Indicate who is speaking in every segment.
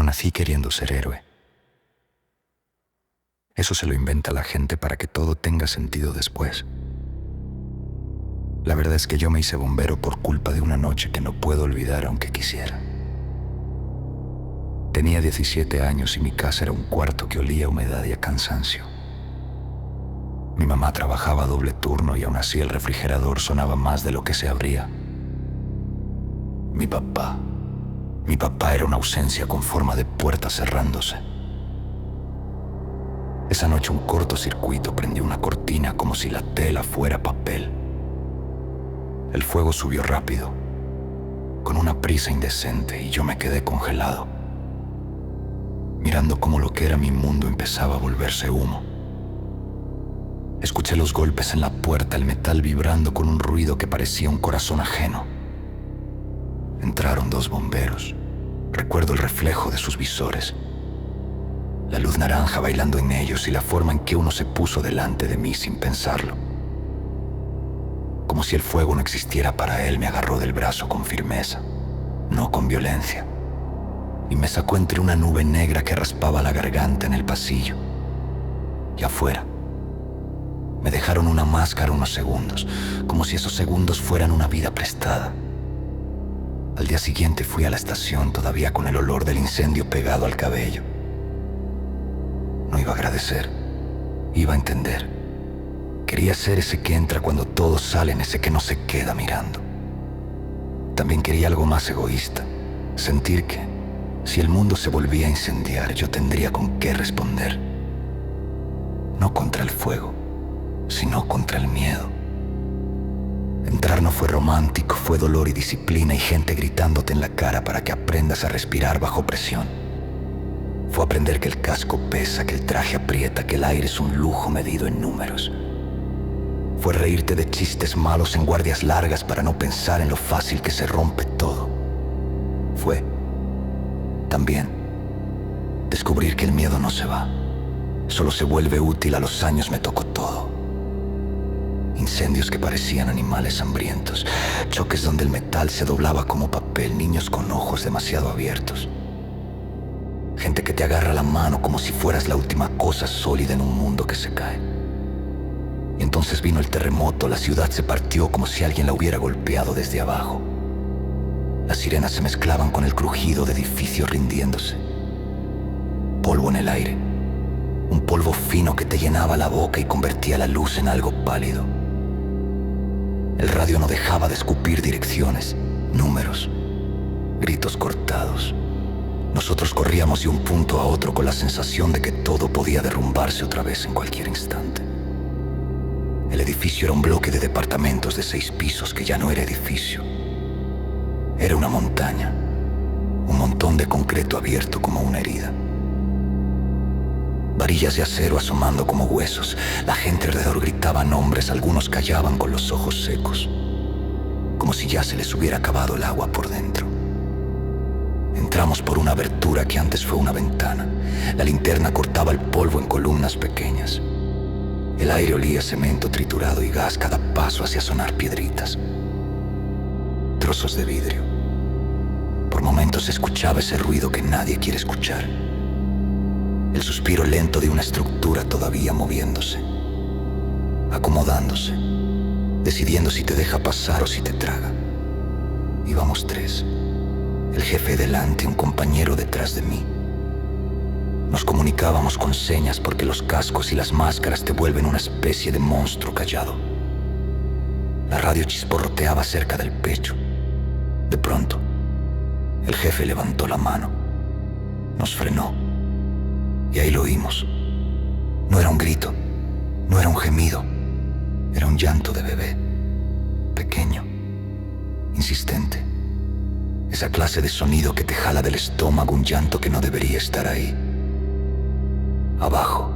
Speaker 1: nací queriendo ser héroe. Eso se lo inventa la gente para que todo tenga sentido después. La verdad es que yo me hice bombero por culpa de una noche que no puedo olvidar aunque quisiera. Tenía 17 años y mi casa era un cuarto que olía a humedad y a cansancio. Mi mamá trabajaba doble turno y aún así el refrigerador sonaba más de lo que se abría. Mi papá era una ausencia con forma de puerta cerrándose. Esa noche un cortocircuito prendió una cortina como si la tela fuera papel. El fuego subió rápido, con una prisa indecente, y yo me quedé congelado, mirando cómo lo que era mi mundo empezaba a volverse humo. Escuché los golpes en la puerta, el metal vibrando con un ruido que parecía un corazón ajeno. Entraron 2 bomberos. Recuerdo el reflejo de sus visores, la luz naranja bailando en ellos y la forma en que uno se puso delante de mí sin pensarlo. Como si el fuego no existiera para él, me agarró del brazo con firmeza, no con violencia, y me sacó entre una nube negra que raspaba la garganta en el pasillo. Y afuera, me dejaron una máscara unos segundos, como si esos segundos fueran una vida prestada. Al día siguiente fui a la estación, todavía con el olor del incendio pegado al cabello. No iba a agradecer, iba a entender. Quería ser ese que entra cuando todos salen, ese que no se queda mirando. También quería algo más egoísta, sentir que, si el mundo se volvía a incendiar, yo tendría con qué responder. No contra el fuego, sino contra el miedo. Entrar no fue romántico, fue dolor y disciplina y gente gritándote en la cara para que aprendas a respirar bajo presión. Fue aprender que el casco pesa, que el traje aprieta, que el aire es un lujo medido en números. Fue reírte de chistes malos en guardias largas para no pensar en lo fácil que se rompe todo. Fue, también, descubrir que el miedo no se va, solo se vuelve útil. A los años me tocó todo. Incendios que parecían animales hambrientos, choques donde el metal se doblaba como papel, niños con ojos demasiado abiertos. Gente que te agarra la mano como si fueras la última cosa sólida en un mundo que se cae. Y entonces vino el terremoto, la ciudad se partió como si alguien la hubiera golpeado desde abajo. Las sirenas se mezclaban con el crujido de edificios rindiéndose. Polvo en el aire, un polvo fino que te llenaba la boca y convertía la luz en algo pálido. El radio no dejaba de escupir direcciones, números, gritos cortados. Nosotros corríamos de un punto a otro con la sensación de que todo podía derrumbarse otra vez en cualquier instante. El edificio era un bloque de departamentos de 6 pisos que ya no era edificio. Era una montaña, un montón de concreto abierto como una herida. Varillas de acero asomando como huesos. La gente alrededor gritaba nombres, algunos callaban con los ojos secos, como si ya se les hubiera acabado el agua por dentro. Entramos por una abertura que antes fue una ventana. La linterna cortaba el polvo en columnas pequeñas. El aire olía a cemento triturado y gas. Cada paso hacía sonar piedritas, trozos de vidrio. Por momentos se escuchaba ese ruido que nadie quiere escuchar. El suspiro lento de una estructura todavía moviéndose, acomodándose, decidiendo si te deja pasar o si te traga. Íbamos 3. El jefe delante, un compañero detrás de mí. Nos comunicábamos con señas porque los cascos y las máscaras te vuelven una especie de monstruo callado. La radio chisporroteaba cerca del pecho. De pronto, el jefe levantó la mano, nos frenó, y ahí lo oímos. No era un grito, no era un gemido, era un llanto de bebé, pequeño, insistente. Esa clase de sonido que te jala del estómago, un llanto que no debería estar ahí. Abajo,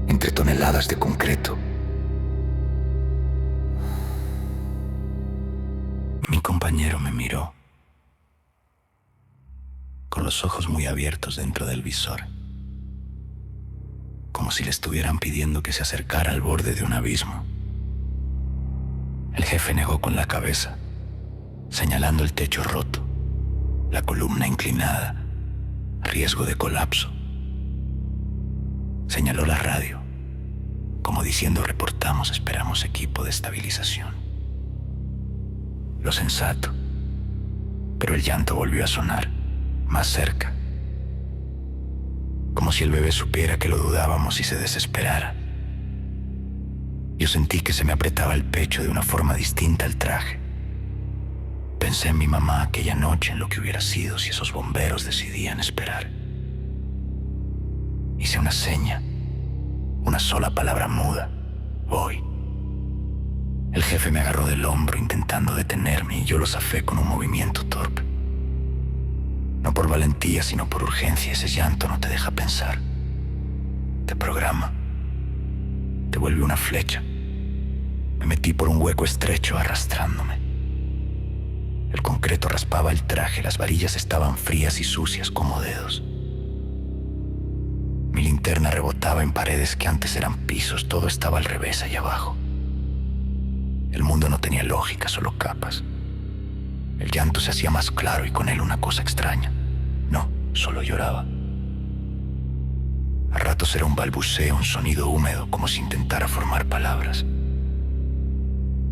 Speaker 1: entre toneladas de concreto. Mi compañero me miró, con los ojos muy abiertos dentro del visor, como si le estuvieran pidiendo que se acercara al borde de un abismo. El jefe negó con la cabeza, señalando el techo roto, la columna inclinada, riesgo de colapso. Señaló la radio, como diciendo: reportamos, esperamos equipo de estabilización. Lo sensato, pero el llanto volvió a sonar, más cerca, como si el bebé supiera que lo dudábamos y se desesperara. Yo sentí que se me apretaba el pecho de una forma distinta al traje. Pensé en mi mamá aquella noche, en lo que hubiera sido si esos bomberos decidían esperar. Hice una seña, una sola palabra muda: voy. El jefe me agarró del hombro intentando detenerme y yo lo zafé con un movimiento torpe. No por valentía, sino por urgencia. Ese llanto no te deja pensar. Te programa. Te vuelve una flecha. Me metí por un hueco estrecho arrastrándome. El concreto raspaba el traje, las varillas estaban frías y sucias como dedos. Mi linterna rebotaba en paredes que antes eran pisos, todo estaba al revés allá abajo. El mundo no tenía lógica, solo capas. El llanto se hacía más claro y con él una cosa extraña. No, solo lloraba. A ratos era un balbuceo, un sonido húmedo, como si intentara formar palabras.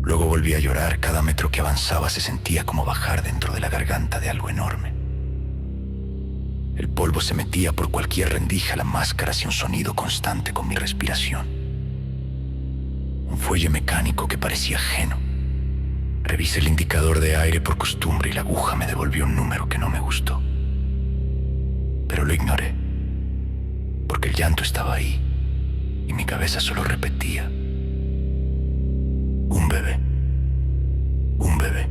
Speaker 1: Luego volví a llorar. Cada metro que avanzaba se sentía como bajar dentro de la garganta de algo enorme. El polvo se metía por cualquier rendija, la máscara hacía un sonido constante con mi respiración. Un fuelle mecánico que parecía ajeno. Revisé el indicador de aire por costumbre y la aguja me devolvió un número que no me gustó. Pero lo ignoré, porque el llanto estaba ahí y mi cabeza solo repetía: un bebé, un bebé.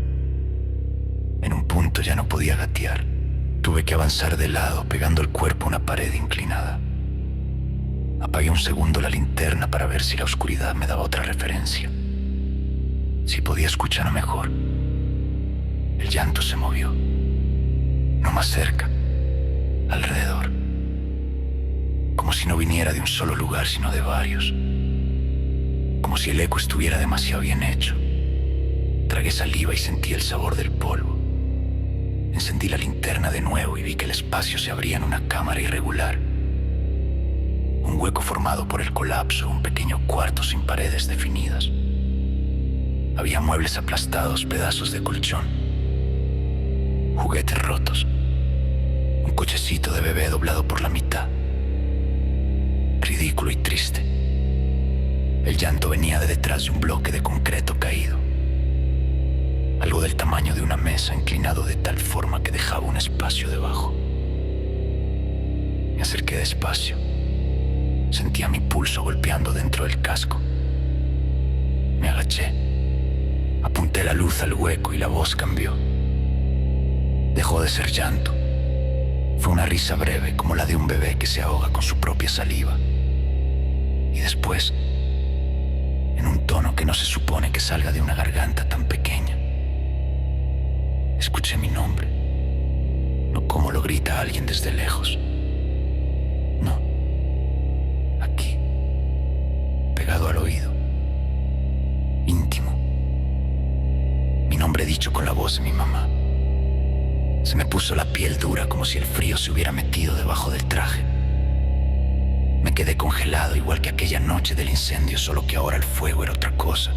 Speaker 1: En un punto ya no podía gatear. Tuve que avanzar de lado, pegando el cuerpo a una pared inclinada. Apagué un segundo la linterna para ver si la oscuridad me daba otra referencia, si podía escuchar mejor. El llanto se movió, no más cerca, alrededor, como si no viniera de un solo lugar, sino de varios, como si el eco estuviera demasiado bien hecho. Tragué saliva y sentí el sabor del polvo. Encendí la linterna de nuevo y vi que el espacio se abría en una cámara irregular. Un hueco formado por el colapso, un pequeño cuarto sin paredes definidas. Había muebles aplastados, pedazos de colchón, juguetes rotos, un cochecito de bebé doblado por la mitad. Ridículo y triste. El llanto venía de detrás de un bloque de concreto caído, algo del tamaño de una mesa, inclinado de tal forma que dejaba un espacio debajo. Me acerqué despacio. Sentía mi pulso golpeando dentro del casco. Me agaché. Apunté la luz al hueco y la voz cambió. Dejó de ser llanto. Fue una risa breve, como la de un bebé que se ahoga con su propia saliva. Y después, en un tono que no se supone que salga de una garganta tan pequeña, escuché mi nombre. No como lo grita alguien desde lejos. No. Aquí. Pegado al oído. Íntimo. Mi nombre dicho con la voz de mi mamá. Se me puso la piel dura, como si el frío se hubiera metido debajo del traje. Me quedé congelado, igual que aquella noche del incendio, solo que ahora el fuego era otra cosa.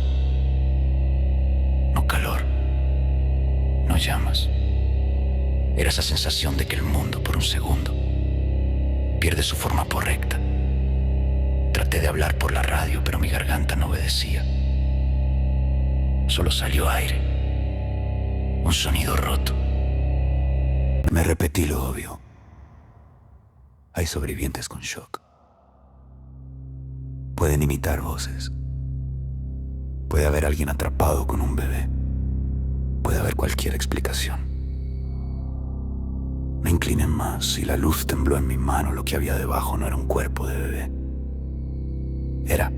Speaker 1: No calor. No llamas. Era esa sensación de que el mundo, por un segundo, pierde su forma correcta. Traté de hablar por la radio, pero mi garganta no obedecía. Solo salió aire. Un sonido roto. Me repetí lo obvio. Hay sobrevivientes con shock. Pueden imitar voces. Puede haber alguien atrapado con un bebé. Puede haber cualquier explicación. No inclinen más. Si la luz tembló en mi mano, lo que había debajo no era un cuerpo de bebé. Era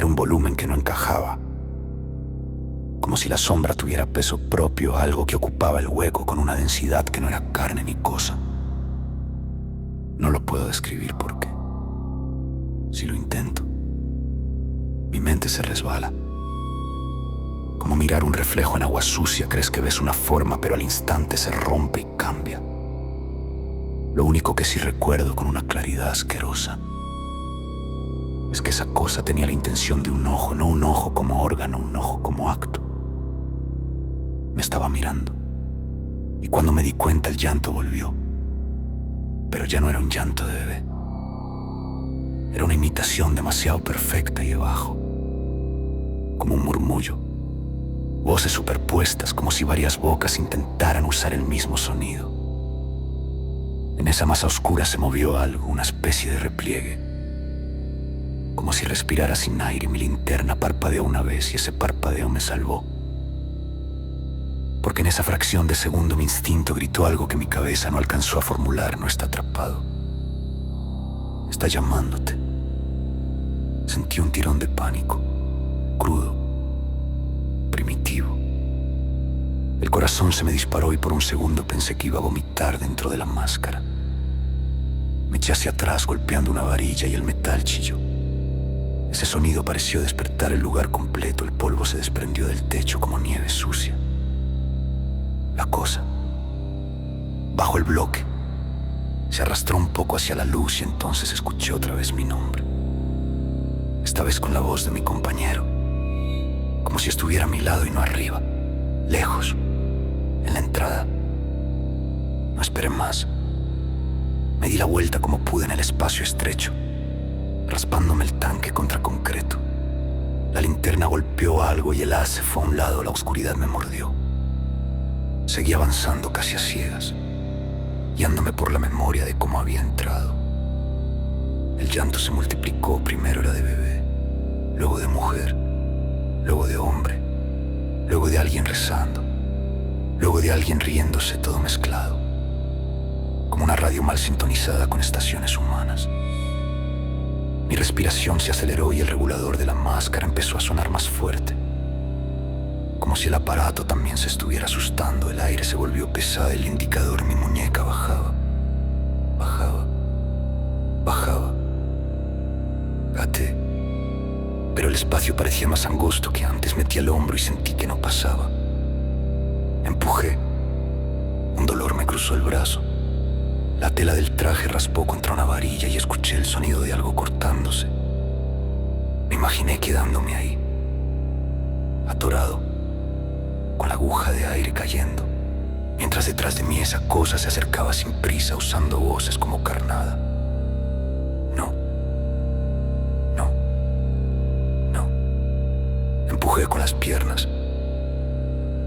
Speaker 1: un volumen que no encajaba. Como si la sombra tuviera peso propio, algo que ocupaba el hueco con una densidad que no era carne ni cosa. No lo puedo describir porque, si lo intento, mi mente se resbala. Como mirar un reflejo en agua sucia, crees que ves una forma, pero al instante se rompe y cambia. Lo único que sí recuerdo con una claridad asquerosa es que esa cosa tenía la intención de un ojo, no un ojo como órgano, un ojo como acto. Me estaba mirando, y cuando me di cuenta el llanto volvió, pero ya no era un llanto de bebé. Era una imitación demasiado perfecta y de bajo, como un murmullo, voces superpuestas como si varias bocas intentaran usar el mismo sonido. En esa masa oscura se movió algo, una especie de repliegue, como si respirara sin aire. Mi linterna parpadeó una vez y ese parpadeo me salvó, porque en esa fracción de segundo mi instinto gritó algo que mi cabeza no alcanzó a formular. No está atrapado, está llamándote. Sentí un tirón de pánico, crudo, primitivo. El corazón se me disparó y por un segundo pensé que iba a vomitar dentro de la máscara. Me eché hacia atrás golpeando una varilla y el metal chilló. Ese sonido pareció despertar el lugar completo. El polvo se desprendió del techo como nieve sucia. La cosa, bajo el bloque, se arrastró un poco hacia la luz y entonces escuché otra vez mi nombre. Esta vez con la voz de mi compañero, como si estuviera a mi lado y no arriba, lejos, en la entrada. No esperé más. Me di la vuelta como pude en el espacio estrecho, raspándome el tanque contra concreto. La linterna golpeó algo y el haz se fue a un lado. La oscuridad me mordió. Seguí avanzando casi a ciegas, guiándome por la memoria de cómo había entrado. El llanto se multiplicó. Primero era de bebé, luego de mujer, luego de hombre, luego de alguien rezando, luego de alguien riéndose, todo mezclado, como una radio mal sintonizada con estaciones humanas. Mi respiración se aceleró y el regulador de la máscara empezó a sonar más fuerte, como si el aparato también se estuviera asustando. El aire se volvió pesado, el indicador en mi muñeca bajaba, bajaba, bajaba. Gateé, pero el espacio parecía más angosto que antes. Metí el hombro y sentí que no pasaba. Empujé. Un dolor me cruzó el brazo. La tela del traje raspó contra una varilla y escuché el sonido de algo cortándose. Me imaginé quedándome ahí, atorado, con la aguja de aire cayendo, mientras detrás de mí esa cosa se acercaba sin prisa, usando voces como carnada. Empujé con las piernas,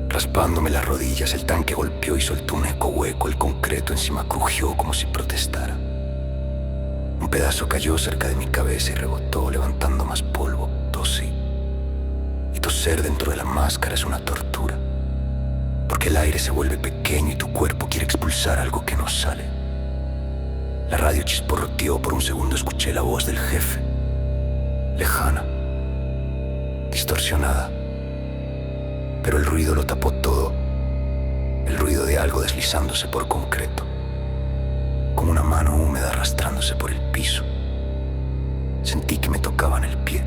Speaker 1: raspándome las rodillas. El tanque golpeó y soltó un eco hueco. El concreto encima crujió como si protestara. Un pedazo cayó cerca de mi cabeza y rebotó, levantando más polvo. Tosí. Y toser dentro de la máscara es una tortura, porque el aire se vuelve pequeño y tu cuerpo quiere expulsar algo que no sale. La radio chisporroteó. Por un segundo escuché la voz del jefe, lejana, distorsionada, pero el ruido lo tapó todo. El ruido de algo deslizándose por concreto, como una mano húmeda arrastrándose por el piso. Sentí que me tocaban el pie.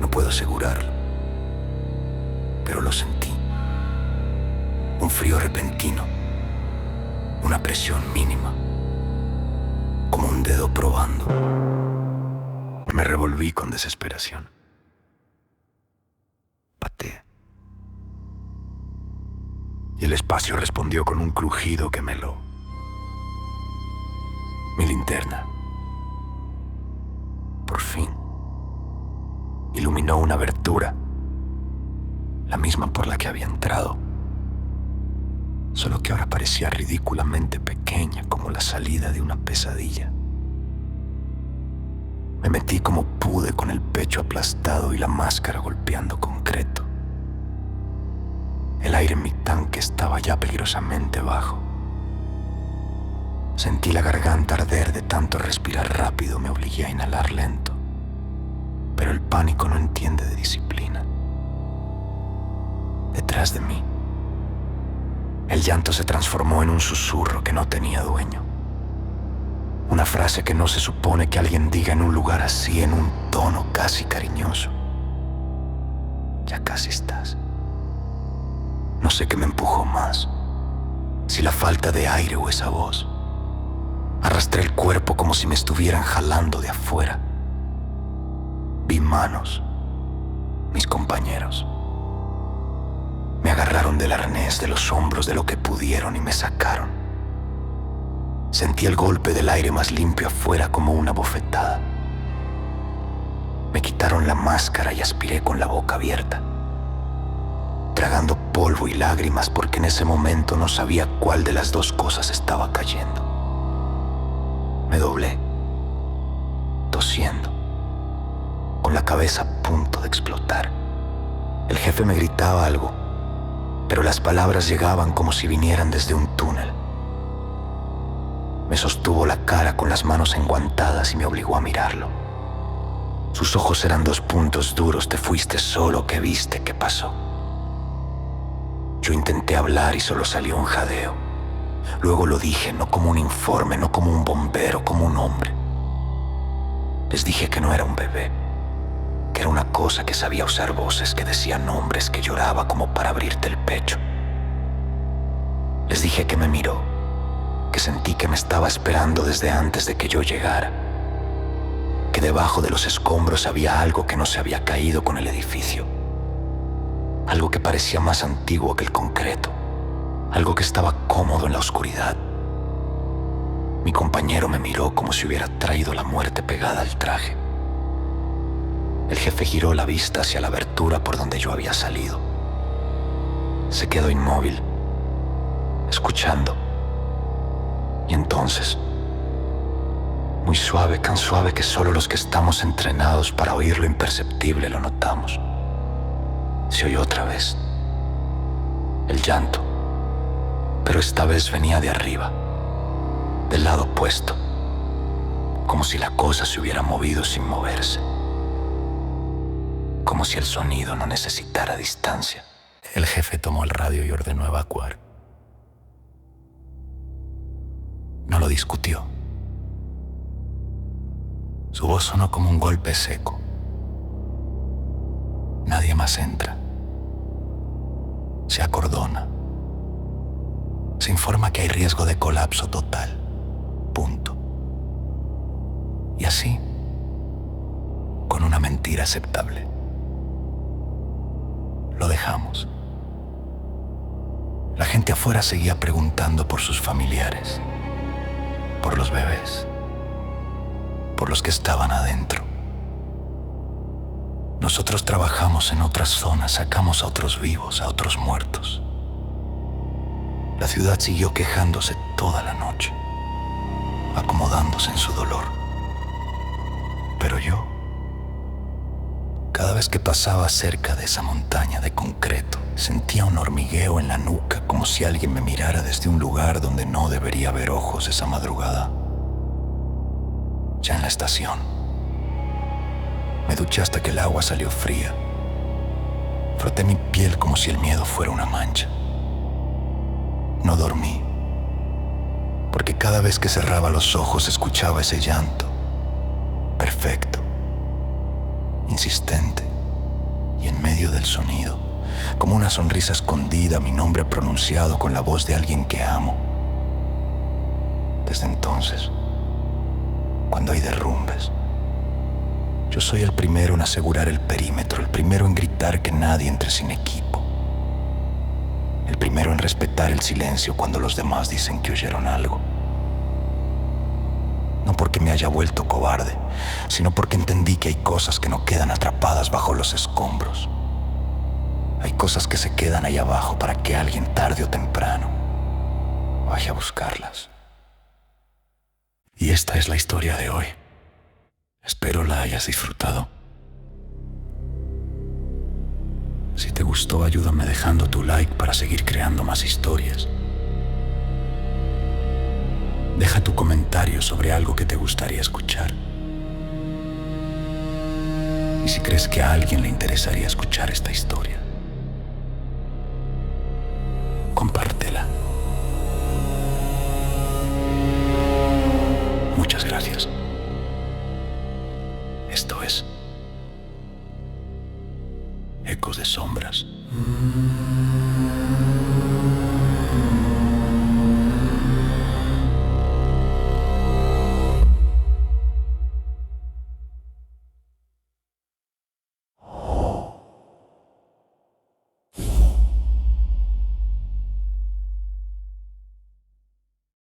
Speaker 1: No puedo asegurarlo, pero lo sentí. Un frío repentino, una presión mínima, como un dedo probando. Me revolví con desesperación. Pateé. Y el espacio respondió con un crujido que me heló. Mi linterna, por fin, iluminó una abertura, la misma por la que había entrado, solo que ahora parecía ridículamente pequeña, como la salida de una pesadilla. Me metí como pude, con el pecho aplastado y la máscara golpeando concreto. El aire en mi tanque estaba ya peligrosamente bajo. Sentí la garganta arder de tanto respirar rápido. Me obligué a inhalar lento, pero el pánico no entiende de disciplina. Detrás de mí, el llanto se transformó en un susurro que no tenía dueño. Una frase que no se supone que alguien diga en un lugar así, en un tono casi cariñoso. Ya casi estás. No sé qué me empujó más, si la falta de aire o esa voz. Arrastré el cuerpo como si me estuvieran jalando de afuera. Vi manos, mis compañeros. Me agarraron del arnés, de los hombros, de lo que pudieron y me sacaron. Sentí el golpe del aire más limpio afuera como una bofetada. Me quitaron la máscara y aspiré con la boca abierta, tragando polvo y lágrimas porque en ese momento no sabía cuál de las dos cosas estaba cayendo. Me doblé, tosiendo, con la cabeza a punto de explotar. El jefe me gritaba algo, pero las palabras llegaban como si vinieran desde un túnel. Me sostuvo la cara con las manos enguantadas y me obligó a mirarlo. Sus ojos eran dos puntos duros. Te fuiste solo, ¿qué viste? ¿Qué pasó? Yo intenté hablar y solo salió un jadeo. Luego lo dije, no como un informe, no como un bombero, como un hombre. Les dije que no era un bebé, que era una cosa que sabía usar voces, que decía nombres, que lloraba como para abrirte el pecho. Les dije que me miró, que sentí que me estaba esperando desde antes de que yo llegara, que debajo de los escombros había algo que no se había caído con el edificio, algo que parecía más antiguo que el concreto, algo que estaba cómodo en la oscuridad. Mi compañero me miró como si hubiera traído la muerte pegada al traje. El jefe giró la vista hacia la abertura por donde yo había salido. Se quedó inmóvil, escuchando. Y entonces, muy suave, tan suave que solo los que estamos entrenados para oír lo imperceptible lo notamos, se oyó otra vez el llanto, pero esta vez venía de arriba, del lado opuesto, como si la cosa se hubiera movido sin moverse, como si el sonido no necesitara distancia. El jefe tomó el radio y ordenó evacuar. No lo discutió. Su voz sonó como un golpe seco. Nadie más entra. Se acordona. Se informa que hay riesgo de colapso total. Punto. Y así, con una mentira aceptable, lo dejamos. La gente afuera seguía preguntando por sus familiares, por los bebés, por los que estaban adentro. Nosotros trabajamos en otras zonas, sacamos a otros vivos, a otros muertos. La ciudad siguió quejándose toda la noche, acomodándose en su dolor. Pero yo, cada vez que pasaba cerca de esa montaña de concreto, sentía un hormigueo en la nuca, como si alguien me mirara desde un lugar donde no debería haber ojos esa madrugada. Ya en la estación, me duché hasta que el agua salió fría. Froté mi piel como si el miedo fuera una mancha. No dormí, porque cada vez que cerraba los ojos escuchaba ese llanto, perfecto, insistente, y en medio del sonido, como una sonrisa escondida, mi nombre pronunciado con la voz de alguien que amo. Desde entonces, cuando hay derrumbes, yo soy el primero en asegurar el perímetro, el primero en gritar que nadie entre sin equipo, el primero en respetar el silencio cuando los demás dicen que oyeron algo. No porque me haya vuelto cobarde, sino porque entendí que hay cosas que no quedan atrapadas bajo los escombros. Hay cosas que se quedan ahí abajo para que alguien tarde o temprano vaya a buscarlas. Y esta es la historia de hoy. Espero la hayas disfrutado. Si te gustó, ayúdame dejando tu like para seguir creando más historias. Deja tu comentario sobre algo que te gustaría escuchar. Y si crees que a alguien le interesaría escuchar esta historia, comparte.